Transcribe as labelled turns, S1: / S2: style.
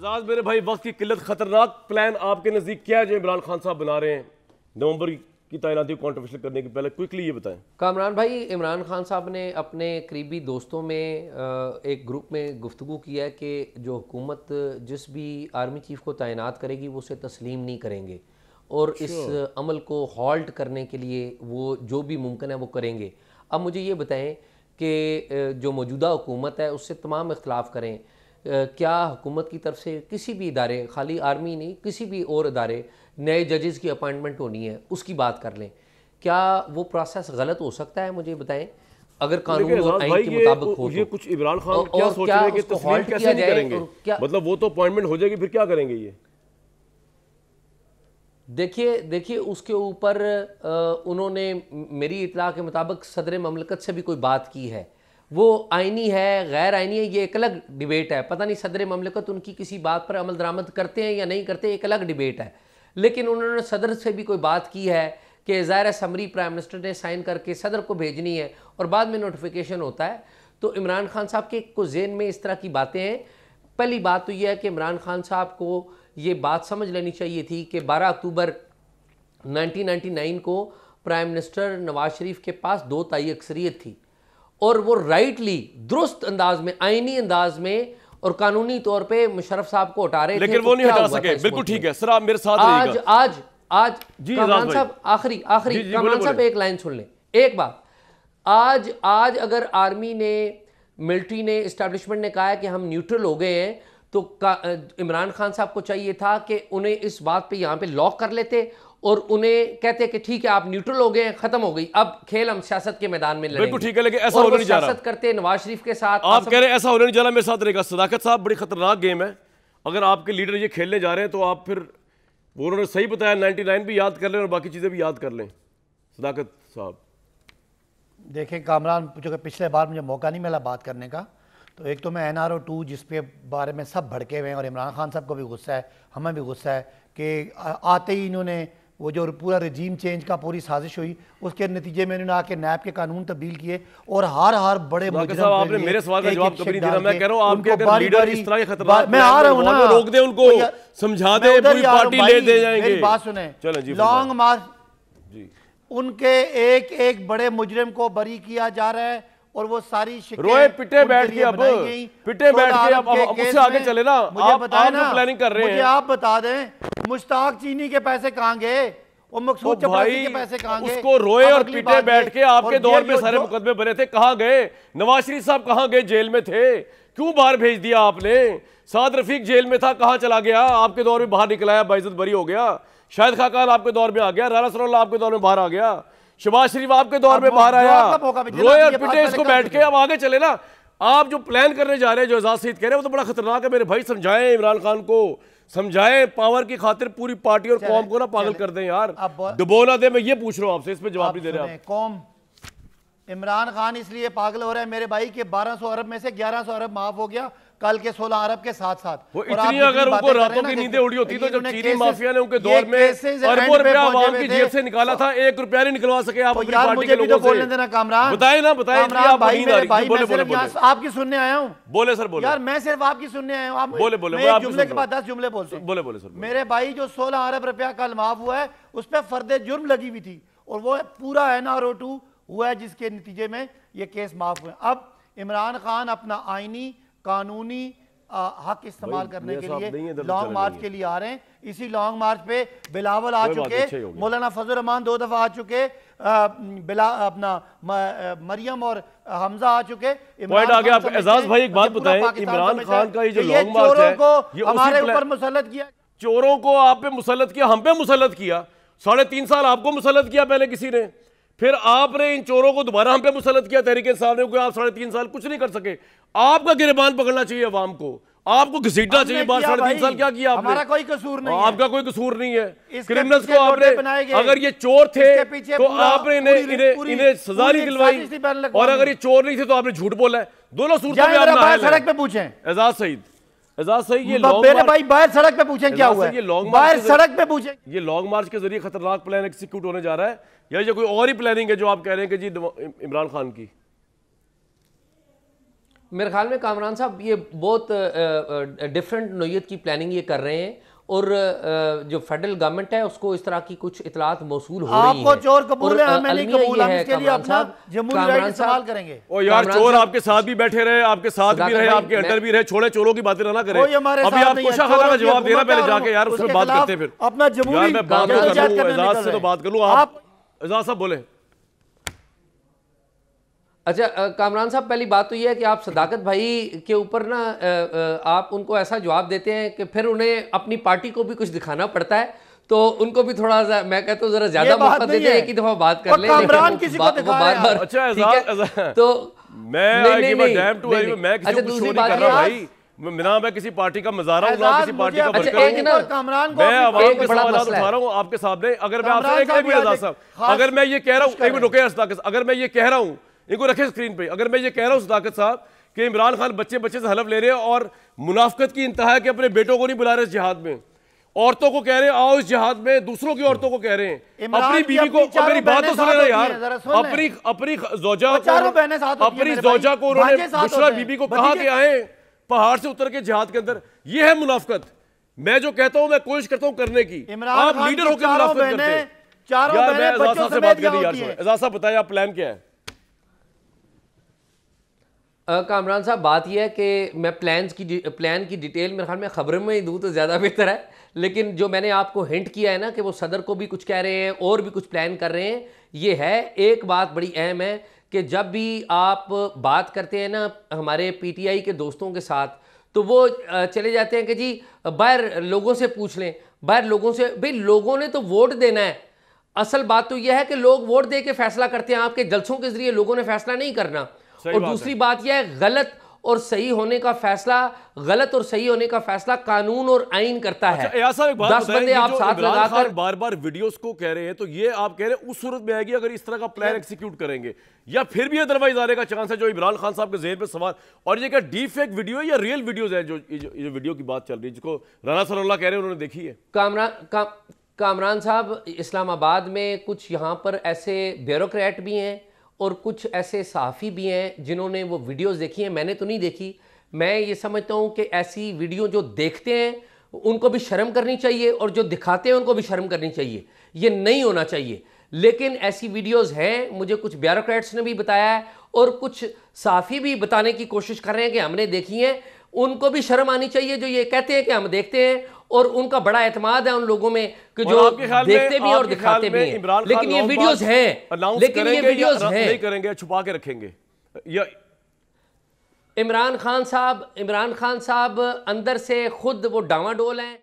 S1: एजाज मेरे भाई, वक्त की किल्लत, खतरनाक प्लान आपके नजदीक क्या है जो इमरान खान साहब बना रहे हैं नवंबर की तैनाती को कॉन्ट्रोवर्शियल करने के पहले? क्विकली ये बताएं।
S2: कामरान भाई, इमरान खान साहब ने अपने करीबी दोस्तों में एक ग्रुप में गुफ्तगू किया है कि जो हुकूमत जिस भी आर्मी चीफ को तैनात करेगी वो उसे तस्लीम नहीं करेंगे और इस अमल को हॉल्ट करने के लिए वो जो भी मुमकिन है वो करेंगे। अब मुझे ये बताएं कि जो मौजूदा हुकूमत है उससे तमाम इख्तलाफ करें, क्या हुकूमत की तरफ से किसी भी इदारे, खाली आर्मी नहीं, किसी भी और इदारे, नए जजेस की अपॉइंटमेंट होनी है उसकी बात कर लें, क्या वो प्रोसेस गलत हो सकता है? मुझे बताएं। अगर कानून और आइन के मुताबिक हो
S1: ये
S2: तो
S1: कुछ इमरान खान क्या सोच रहे हैं कि तस्लीम कैसे नहीं करेंगे? मतलब वो तो अपॉइंटमेंट हो जाएगी, फिर क्या करेंगे ये?
S2: देखिए उसके ऊपर उन्होंने मेरी इतला के मुताबिक सदर ममलकत से भी कोई बात की है। वो आइनी है गैर आइनी है ये एक अलग डिबेट है। पता नहीं सदर ममलकत उनकी किसी बात पर अमल दरामद करते हैं या नहीं करते, एक अलग डिबेट है। लेकिन उन्होंने सदर से भी कोई बात की है कि ज़ाहिर समरी प्राइम मिनिस्टर ने साइन करके सदर को भेजनी है और बाद में नोटिफिकेशन होता है। तो इमरान खान साहब के को ज़हन में इस तरह की बातें हैं। पहली बात तो यह है कि इमरान खान साहब को ये बात समझ लेनी चाहिए थी कि 12 अक्टूबर 1999 को प्राइम मिनिस्टर नवाज शरीफ के पास 2 तिहाई अक्सरियत थी और वो राइटली दुरुस्त अंदाज में, आईनी अंदाज में और कानूनी तौर पे मुशर्रफ साहब को हटा रहे थे,
S1: लेकिन वो नहीं हटा सके। बिल्कुल ठीक है सर, आप मेरे साथ रहिएगा।
S2: आज कामरान साहब आखिरी कामरान साहब एक लाइन सुन लें, एक बात। आज अगर आर्मी ने, मिलिट्री ने, इस्टेब्लिशमेंट ने कहा है कि हम न्यूट्रल हो गए हैं, तो इमरान खान साहब को चाहिए था कि उन्हें इस बात पे यहाँ पे लॉक कर लेते और उन्हें कहते कि ठीक है आप न्यूट्रल हो गए हैं, खत्म हो गई, अब खेल हम सियासत के मैदान में लड़ेंगे।
S1: बिल्कुल ठीक है, लेकिन ऐसा होने नहीं जा रहा।
S2: सियासत करते नवाज शरीफ के साथ,
S1: आप कह रहे हैं ऐसा होने नहीं जा रहा, मेरे साथ रहेगा। सदाकत साहब, बड़ी खतरनाक गेम है। अगर आपके लीडर ये खेलने जा रहे हैं तो आप फिर, वो उन्होंने सही बताया, 99 भी याद कर लें और बाकी चीजें भी याद कर लें। सदाकत साहब
S3: देखें कामरान, जो कि पिछले बार मुझे मौका नहीं मिला बात करने का, तो एक तो मैं NRO 2 जिसके बारे में सब भड़के हुए हैं और इमरान खान साहब को भी गुस्सा है, हमें भी गुस्सा है कि आते ही इन्होंने वो जो पूरा रजीम चेंज का पूरी साजिश हुई, उसके नतीजे में इन्होंने आके नैब के कानून तब्दील किए और हर बड़े मुजरिम,
S1: आपने मेरे सवाल का जवाब कभी नहीं दिया। मैं कह रहा हूं आपके अगर लीडर इस तरह के खतरनाक,
S3: मैं आ रहा हूं ना,
S1: रोक दे उनको, समझा दे, पूरी पार्टी ले दे जाएंगे।
S3: मेरी बात सुने, लॉन्ग मार्च जी, उनके एक बड़े मुजरिम को बरी किया जा रहा है और वो सारी
S1: रोए पिटे बैठ के, अब पिटे बैठ के, अब मुझसे आगे चले ना, आप प्लानिंग कर रहे हैं।
S3: मुझे आप बता दें मुश्ताक चीनी के पैसे कहां गए और मकसूद चपरासी के पैसे कहां गए?
S1: उसको रोए और पिटे बैठ के, आपके दौर में सारे मुकदमे बने थे, कहां गए? नवाज शरीफ साहब कहां गए? जेल में थे, क्यों बाहर भेज दिया आपने? साद रफीक जेल में था, कहां चला गया? आपके दौर में बाहर निकलाया, बाइज्जत बरी हो गया। शाहिद खाकान आपके दौर में आ गया, राना सरोल्ला आपके दौर में बाहर आ गया, शहबाज शरीफ आपके दौर में बाहर आया, रोए और पिटे इसको बैठ के। अब आगे चले ना, आप जो प्लान करने जा रहे हैं, जो एजाज सईद कह रहे हैं, वो तो बड़ा खतरनाक है मेरे भाई। समझाएं इमरान खान को, समझाएं, पावर की खातिर पूरी पार्टी और कौम को ना पागल कर दें यार, डुबो ना दे। मैं ये पूछ रहा हूं आपसे, इस पे जवाब नहीं दे रहे आप।
S3: कौम, इमरान खान इसलिए पागल हो रहा है मेरे भाई के 1200 अरब में से 1100 अरब माफ हो गया कल के 16 अरब के साथ साथ।
S1: वो इतनी अगर उनको रातों की नींदें उड़ी होती तो जब चीनी माफिया ने उनके दौर में अरबों रुपया आवाम की जेब से निकाला था, 1 रुपया नहीं निकलवा सके आप अपनी पार्टी के लोगों से।
S3: बोलने देना कामरान,
S1: बताए ना, बताए
S3: आपकी सुनने आया हूँ।
S1: बोले सर, बोले
S3: यार, मैं सिर्फ आपकी सुनने आया हूँ।
S1: बोले
S3: जुमले के बाद 10 जुमले बोलते।
S1: बोले सर।
S3: मेरे भाई जो 16 अरब रुपया कल माफ हुआ है उस पर फर्दे जुर्म लगी हुई थी और वो पूरा NRO 2 हुआ है जिसके नतीजे में ये केस माफ हुए। अब इमरान खान अपना आईनी कानूनी हक इस्तेमाल करने के लिए लॉन्ग मार्च के लिए आ रहे हैं। इसी लॉन्ग मार्च पे बिलावल आ चुके, मौलाना फजल रहमान 2 दफा आ चुके, अपना मरियम और हमजा आ चुके।
S1: पॉइंट आ गया। एजाज भाई एक बात बताएं, इमरान खान का ये जो लॉन्ग मार्च है,
S3: ये हमारे ऊपर मुसल्लत किया,
S1: चोरों को आप पे मुसल्लत किया, हम पे मुसल्लत किया। 3.5 साल आपको मुसल्लत किया पहले किसी ने, फिर आपने इन चोरों को दोबारा हम पे मुसल्लत किया तहरीक इंसाफ ने, आप 3.5 साल कुछ नहीं कर सके। आपका गिरबान पकड़ना चाहिए अवाम को, आपको घसीटना चाहिए। 3.5 साल क्या किया आपने?
S3: हमारा कोई कसूर नहीं,
S1: आपका कोई कसूर नहीं है। क्रिमिनल्स को आपने, अगर ये चोर थे तो आपने इन्हें सजा नहीं दिलवाई, और अगर ये चोर नहीं थे तो आपने झूठ बोला है। दोनों सूरतों में आप नाअहल हैं।
S3: सड़क पे पूछें
S1: एजाज सईद, ये
S3: मेरे भाई बाहर सड़क पे पूछें क्या हुआ है, बाहर सड़क पे पूछें।
S1: ये लॉन्ग मार्च के जरिए खतरनाक प्लान एग्जीक्यूट होने जा रहा है, या ये कोई और ही प्लानिंग है जो आप कह रहे हैं कि जी इमरान खान की?
S2: मेरे ख्याल में कामरान साहब ये बहुत डिफरेंट नोयत की प्लानिंग ये कर रहे हैं, और जो फेडरल गवर्नमेंट है उसको इस तरह की कुछ इतलात मौसूल हो रही
S3: आपको
S2: हैं।
S3: चोर कबूल है, हमें नहीं
S2: अलमिया
S3: कबूल,
S2: ये
S3: हम
S2: है
S3: इसके लिए
S2: कामरान
S3: अपना
S2: साहब,
S3: जमहूरी राइट
S2: कामरान
S3: इस्तेमाल
S2: साहब,
S3: करेंगे।
S1: ओ यार,
S2: कामरान
S1: चोर
S2: साहब,
S1: आपके साथ भी बैठे रहे, आपके साथ भी
S2: सदाकत
S1: रहे,
S2: भाई,
S1: आपके अंडर भी रहे, छोड़े चोरों की बातें ना करें।
S3: कोई हमारे
S1: अभी
S3: साथ
S1: आप
S3: नहीं है,
S1: कोशा खाना का
S3: चोरों की
S1: जवाब देना
S3: हुकूमत
S1: पहले
S3: है,
S1: जाके यार,
S3: उसके
S1: उसमें बात
S3: खिलाफ
S1: करते हैं फिर।
S3: अपना जमहूरी
S1: यार मैं बात तो कर
S3: जद्दोजहद
S1: लूं,
S3: करने
S1: एजाज
S3: निकल
S1: से तो
S3: रहे
S1: बात कर लूं।
S3: हैं।
S1: आप एजाज साहब बोले।
S2: अच्छा कामरान साहब, पहली बात तो ये है कि आप सदाकत भाई के ऊपर ना आप उनको ऐसा जवाब देते हैं कि फिर उन्हें अपनी पार्टी को भी कुछ दिखाना पड़ता है, तो उनको भी थोड़ा सा, मैं कहता हूँ, जरा ज्यादा मौका देते हैं, एक ही दफा बात कर ले,
S3: कामरान किसी को दिखा रहे हैं।
S1: अच्छा
S2: ठीक है, तो
S1: मैं किसी को शो नहीं कर रहा भाई, मैं किसी पार्टी का मजारा हूं ना किसी पार्टी का वर्कर हूं।
S3: कामरान
S1: मैं आवाम के
S2: बड़ा
S1: सवाल
S2: मसला
S1: उठा
S2: है।
S1: रहा हूं आपके सामने। अगर मैं
S3: कामरान
S1: आपसे
S3: साहब भी
S1: एजाज
S3: आज
S1: साहब,
S3: खास
S1: अगर मैं ये कह रहा हूं,
S3: कर
S1: एक मिनट रुकिए सदाकत, अगर मैं ये कह रहा हूं, इनको रखे स्क्रीन पे, अगर मैं ये कह रहा हूं सदाकत साहब कि इमरान खान बच्चे बच्चे से हलफ ले रहे हैं और मुनाफिकत की इंतहा है कि अपने बेटों को नहीं बुला रहे इस जिहाद में, औरतों को कह रहे हैं आओ इस जिहाद में, दूसरों की औरतों को कह रहे हैं, अपनी बीवी को, मेरी बात तो सुने ना यार, अपनी जोजा अपनी जोजा को उन्होंने बुशरा बीबी को कहा कि आए पहाड़ से उतर के जिहाद के अंदर, ये है मुनाफिकत। मैं जो कहता हूं मैं कोशिश करता हूं करने की, आप लीडर होकर मुनाफिकत करते हैं। यार मैं एजाज साहब से बात करनी यार, एजाज साहब बताइए आप प्लान क्या है?
S2: कामरान साहब, बात यह है कि मैं प्लान की डिटेल मेरे ख्याल में खबरों में ही दूँ तो ज़्यादा बेहतर है, लेकिन जो मैंने आपको हिंट किया है ना कि वो सदर को भी कुछ कह रहे हैं और भी कुछ प्लान कर रहे हैं, ये है। एक बात बड़ी अहम है कि जब भी आप बात करते हैं ना हमारे पीटीआई के दोस्तों के साथ, तो वो चले जाते हैं कि जी बाहर लोगों से पूछ लें, बाहर लोगों से, भाई लोगों ने तो वोट देना है। असल बात तो यह है कि लोग वोट दे के फैसला करते हैं, आपके जलसों के जरिए लोगों ने फैसला नहीं करना। और दूसरी बात यह है, गलत और सही होने का फैसला, गलत और सही होने का फैसला कानून और आइन करता है।
S1: एक बात
S2: 10 बंदे आप साथ लगाकर
S1: बार बार वीडियोस को कह रहे हैं, तो ये आप कह रहे हैं उस सूरत में आएगी अगर इस तरह का प्लान एग्जीक्यूट करेंगे, या फिर भी अदरवाइज आने का चांस है जो इमरान खान साहब के ज़हन पे सवाल। और ये क्या डीप फेक वीडियो है या रियल वीडियोस है जो वीडियो की बात चल रही है जिसको राना सलाउल्लाह कह रहे हैं उन्होंने देखी है?
S2: कामरान साहब, इस्लामाबाद में कुछ यहाँ पर ऐसे ब्यूरोक्रेट भी हैं और कुछ ऐसे सहाफ़ी भी हैं जिन्होंने वो वीडियोस देखी हैं, मैंने तो नहीं देखी। मैं ये समझता हूँ कि ऐसी वीडियो जो देखते हैं उनको भी शर्म करनी चाहिए और जो दिखाते हैं उनको भी शर्म करनी चाहिए, ये नहीं होना चाहिए। लेकिन ऐसी वीडियोस हैं, मुझे कुछ ब्यूरोक्रेट्स ने भी बताया है और कुछ सहाफ़ी भी बताने की कोशिश कर रहे हैं कि हमने देखी हैं। उनको भी शर्म आनी चाहिए जो ये कहते हैं कि हम देखते हैं, और उनका बड़ा एतमाद है उन लोगों में कि जो देखते भी और दिखाते भी हैं। लेकिन ये वीडियोस हैं, लेकिन ये वीडियोस हैं,
S1: नहीं करेंगे, छुपा के रखेंगे। या
S2: इमरान खान साहब अंदर से खुद वो डावाडोल हैं।